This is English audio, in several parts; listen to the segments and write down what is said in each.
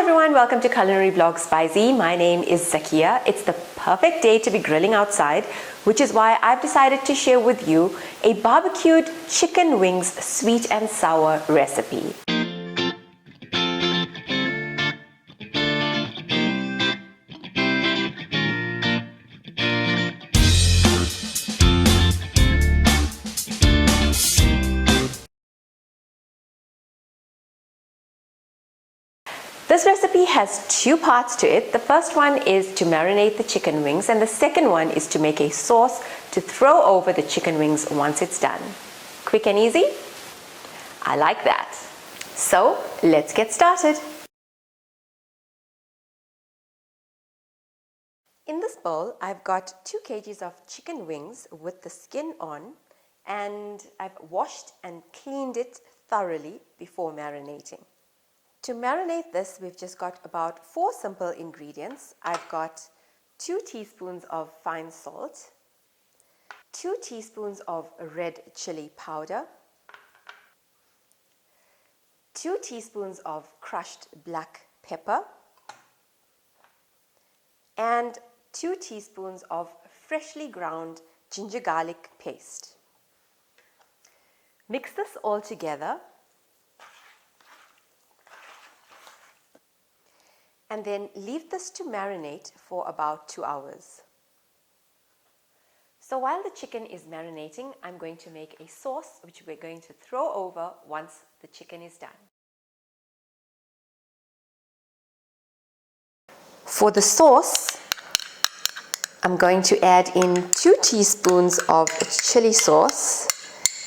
everyone, welcome to Culinary Vlogs by Z. My name is Zakia. It's the perfect day to be grilling outside, which is why I've decided to share with you a barbecued chicken wings sweet and sour recipe. This recipe has two parts to it. The first one is to marinate the chicken wings, and the second one is to make a sauce to throw over the chicken wings once it's done. Quick and easy? I like that. So let's get started. In this bowl, I've got 2 kgs of chicken wings with the skin on, and I've washed and cleaned it thoroughly before marinating. To marinate this, we've just got about 4 simple ingredients. I've got 2 teaspoons of fine salt, 2 teaspoons of red chili powder, 2 teaspoons of crushed black pepper, and 2 teaspoons of freshly ground ginger garlic paste. Mix this all together. And then leave this to marinate for about 2 hours. So while the chicken is marinating, I'm going to make a sauce which we're going to throw over once the chicken is done. For the sauce, I'm going to add in 2 teaspoons of chili sauce,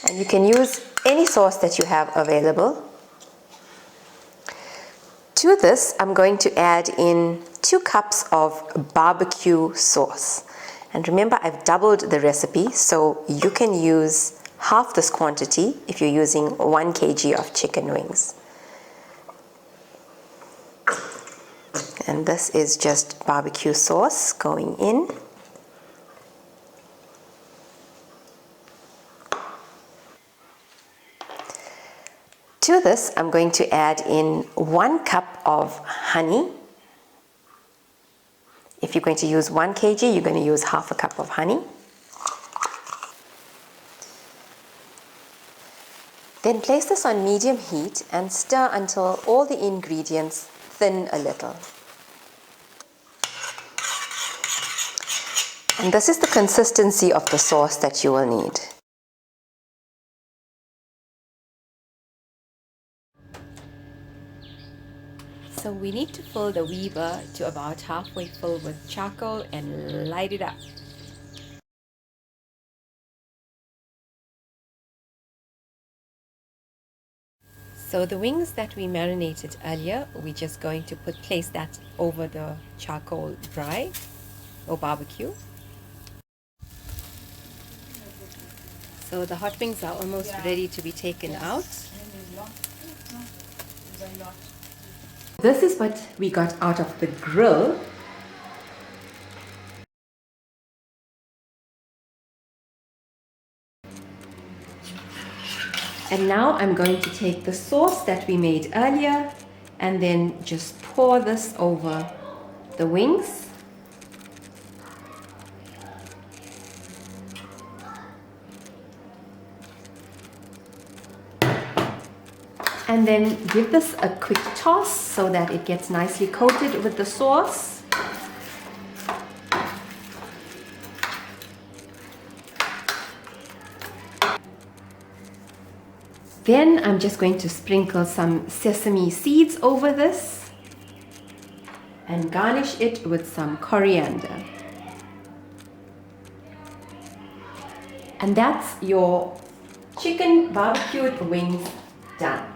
and you can use any sauce that you have available. To this, I'm going to add in 2 cups of barbecue sauce. And remember, I've doubled the recipe, so you can use half this quantity if you're using 1 kg of chicken wings. And this is just barbecue sauce going in. To this, I'm going to add in 1 cup of honey. If you're going to use 1 kg, you're going to use half a cup of honey. Then place this on medium heat and stir until all the ingredients thin a little. And this is the consistency of the sauce that you will need. So we need to fill the weaver to about halfway full with charcoal and light it up. So the wings that we marinated earlier, we're just going to place that over the charcoal braai or barbecue. So the hot wings are almost ready to be taken out. This is what we got out of the grill. And now I'm going to take the sauce that we made earlier and then just pour this over the wings. And then give this a quick toss so that it gets nicely coated with the sauce. Then I'm just going to sprinkle some sesame seeds over this and garnish it with some coriander. And that's your chicken barbecued wings done.